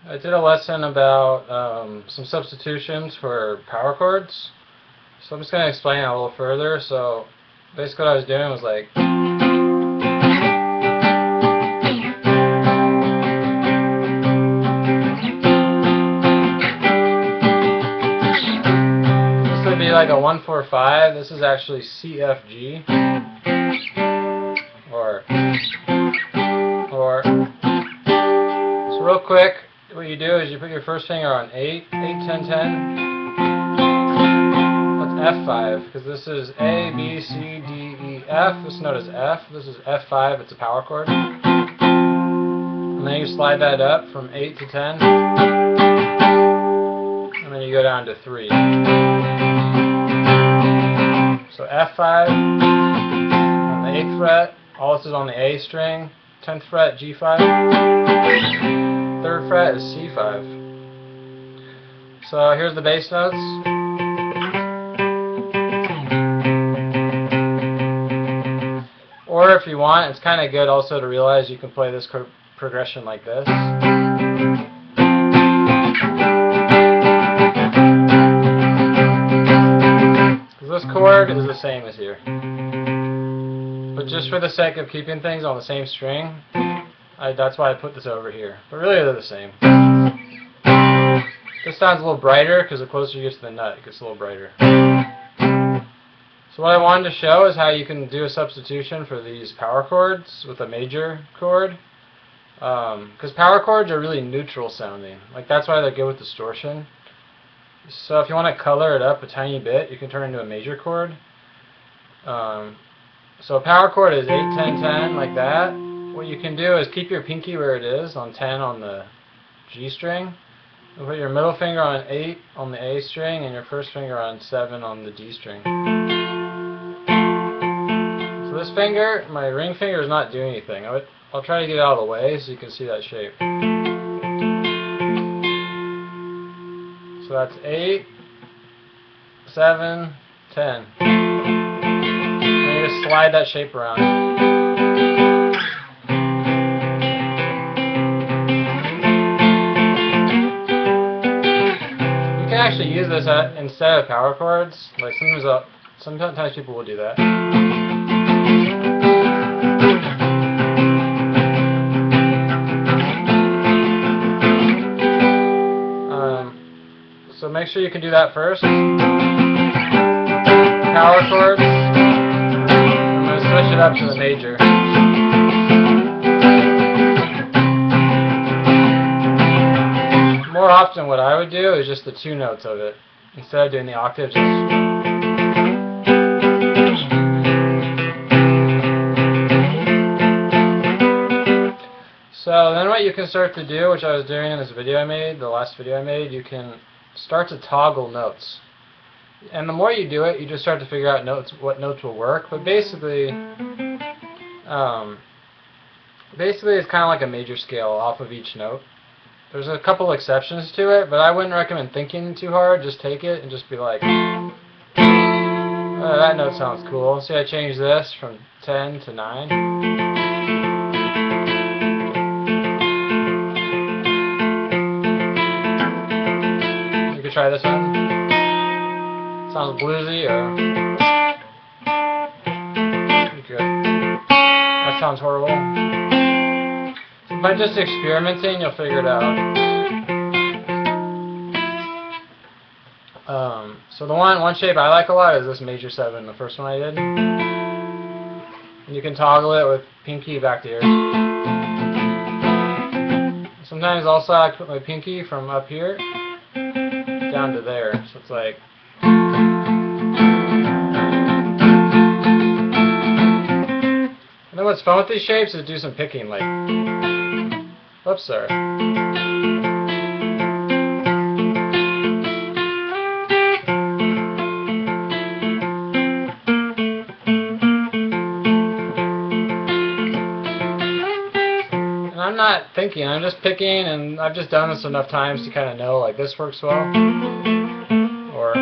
I did a lesson about some substitutions for power chords. So I'm just going to explain it a little further. So basically what I was doing was like, this would be like a 1-4-5. This is actually C F G. Or so real quick, what you do is you put your first finger on 8, 10, 10. That's F5, because this is A, B, C, D, E, F. This note is F. This is F5. It's a power chord. And then you slide that up from 8 to 10. And then you go down to 3. So F5 on the 8th fret. All this is on the A string. 10th fret, G5. 3rd fret is C5. So here's the bass notes. Or if you want, it's kind of good also to realize you can play this progression like this. Because this chord is the same as here. But just for the sake of keeping things on the same string, that's why I put this over here. But really they're the same. This sounds a little brighter because the closer you get to the nut, it gets a little brighter. So what I wanted to show is how you can do a substitution for these power chords with a major chord. Because power chords are really neutral sounding. Like that's why they're good with distortion. So if you want to color it up a tiny bit, you can turn it into a major chord. So a power chord is 8, 10, 10, like that. What you can do is keep your pinky where it is, on 10 on the G string. And put your middle finger on 8 on the A string, and your first finger on 7 on the D string. So this finger, my ring finger, is not doing anything. I'll try to get it out of the way so you can see that shape. So that's 8, 7, 10. Just slide that shape around. You can actually use this instead of power chords. Like sometimes people will do that. So make sure you can do that first. Power chords. Switch it up to the major. More often what I would do is just the 2 notes of it. Instead of doing the octaves. So then what you can start to do, which I was doing in this video I made, the last video I made, you can start to toggle notes. And the more you do it, you just start to figure out what notes will work. But basically it's kind of like a major scale off of each note. There's a couple exceptions to it, but I wouldn't recommend thinking too hard. Just take it and just be like, oh, that note sounds cool. See, I changed this from 10 to 9. You could try this one. Sounds bluesy, or good. That sounds horrible. So by just experimenting, you'll figure it out. So the one shape I like a lot is this major 7, the first one I did. And you can toggle it with pinky back to here. Sometimes also I put my pinky from up here down to there. So it's like. And then what's fun with these shapes is do some picking, like, oops, sorry. And I'm not thinking, I'm just picking, and I've just done this enough times to kind of know, like, this works well. Or,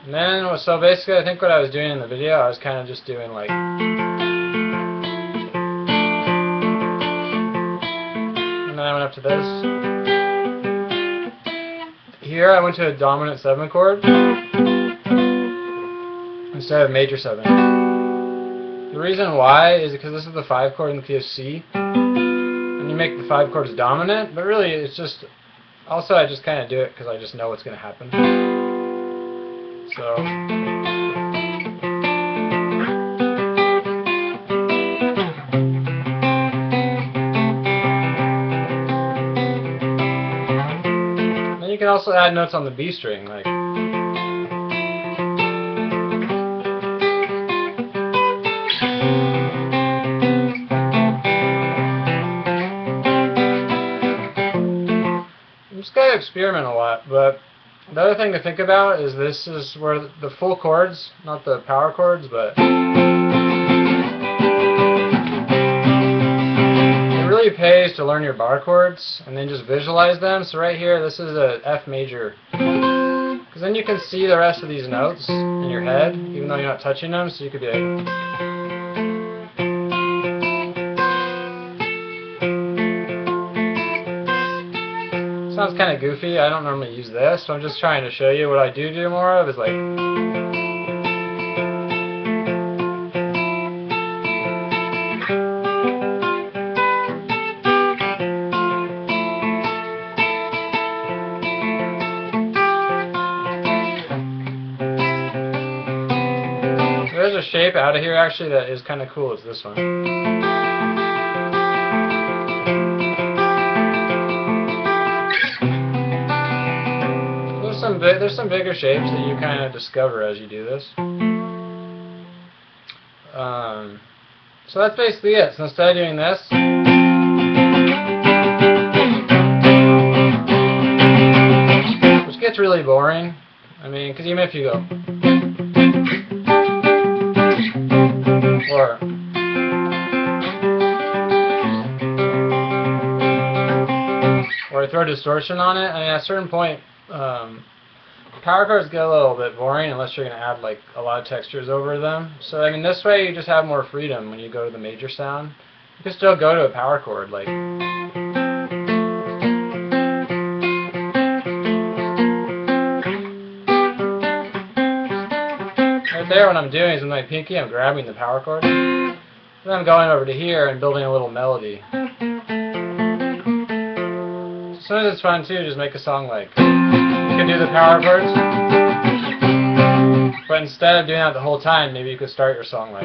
and then, so basically I think what I was doing in the video, I was kind of just doing like, up to this. Here I went to a dominant 7 chord instead of major 7. The reason why is because this is the 5 chord in the key of C, and you make the 5 chords dominant, but really it's just, also I just kind of do it because I just know what's going to happen. So, then you can also add notes on the B string, like you just gotta experiment a lot. But the other thing to think about is this is where the full chords, not the power chords, but it really pays to learn your bar chords and then just visualize them. So right here, this is a F major, because then you can see the rest of these notes in your head, even though you're not touching them. So you could be like, sounds kind of goofy. I don't normally use this, so I'm just trying to show you what I do more of is like. There's a shape out of here actually that is kind of cool. It's this one. There's some bigger shapes that you kind of discover as you do this. So that's basically it. So instead of doing this, which gets really boring, I mean, because even if you go, or I throw distortion on it, I mean, at a certain point, power chords get a little bit boring unless you're going to add like a lot of textures over them. So I mean, this way you just have more freedom when you go to the major sound. You can still go to a power chord, like right there. What I'm doing is with my pinky, I'm grabbing the power chord, and I'm going over to here and building a little melody. Sometimes it's fun too, just make a song like. You can do the power chords, but instead of doing that the whole time, maybe you could start your song like.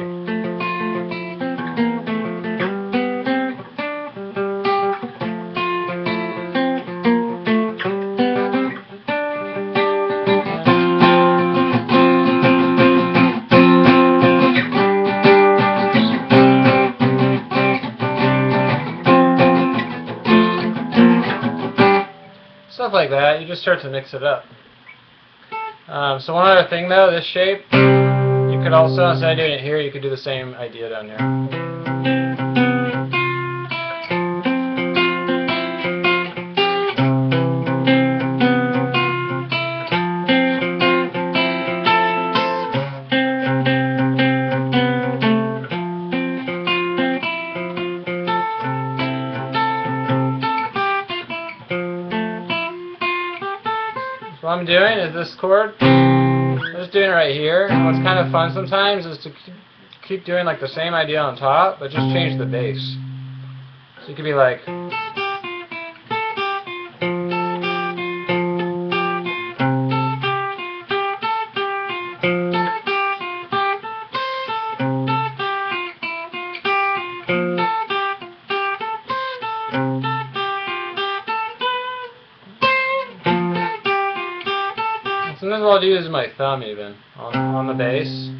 Stuff like that, you just start to mix it up. So one other thing though, this shape, you could also, instead of doing it here, you could do the same idea down here. What I'm doing is this chord, I'm just doing it right here, and what's kind of fun sometimes is to keep doing like the same idea on top, but just change the bass. So you could be like, sometimes what I'll do is my thumb even on the bass. You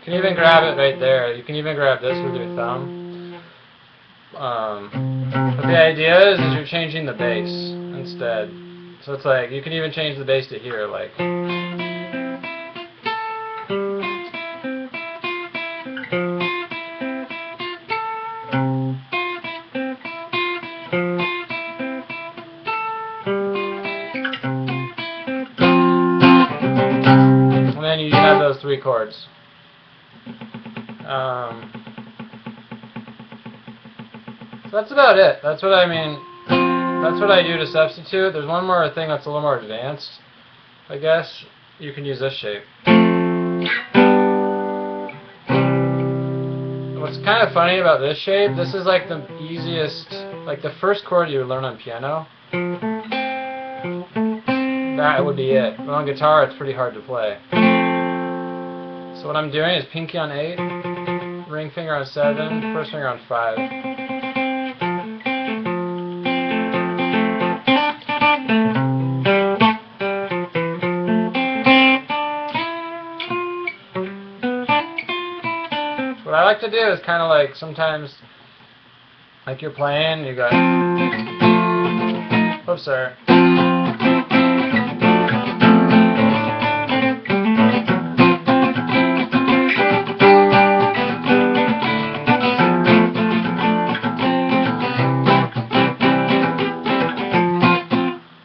can even grab it right there. You can even grab this with your thumb. But the idea is you're changing the bass instead. So it's like, you can even change the bass to here, like. 3 chords. So that's about it. That's what I mean. That's what I do to substitute. There's one more thing that's a little more advanced, I guess. You can use this shape. What's kind of funny about this shape, this is like the easiest, like the first chord you would learn on piano. That would be it. But on guitar, it's pretty hard to play. So what I'm doing is pinky on 8, ring finger on 7, first finger on 5. What I like to do is kind of like sometimes, like you're playing, you got, oops, sorry.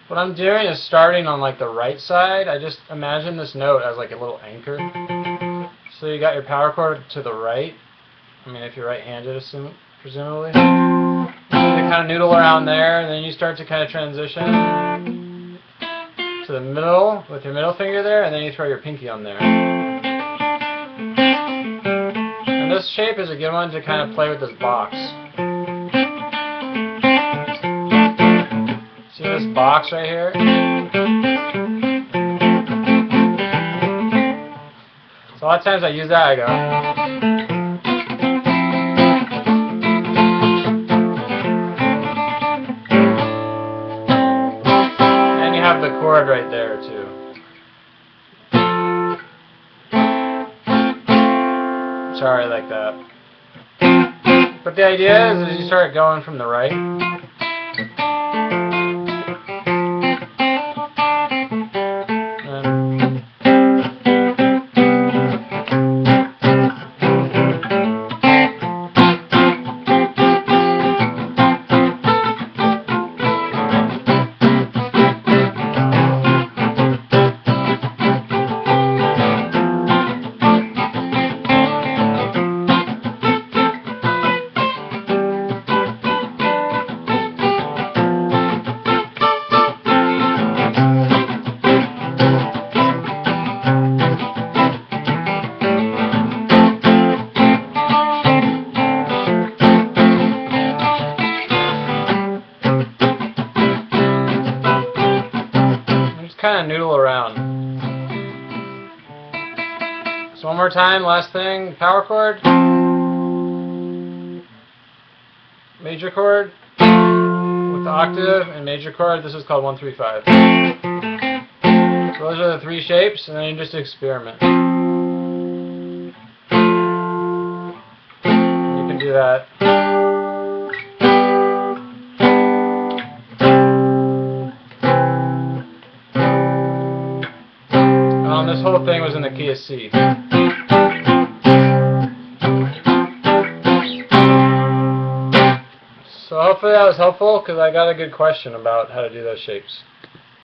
What I'm doing is starting on like the right side. I just imagine this note as like a little anchor. So you got your power chord to the right. I mean, if you're right-handed, presumably. You kind of noodle around there, and then you start to kind of transition to the middle with your middle finger there, and then you throw your pinky on there. And this shape is a good one to kind of play with this box. See this box right here? So a lot of times I use that, I go. And you have the chord right there too. Sorry, like that. But the idea is you start going from the right. Kind of noodle around. So one more time, last thing, power chord, major chord with the octave, and major chord. This is called 1, 3, 5. So those are the 3 shapes, and then you just experiment. You can do that. This whole thing was in the key of C. So hopefully that was helpful, because I got a good question about how to do those shapes.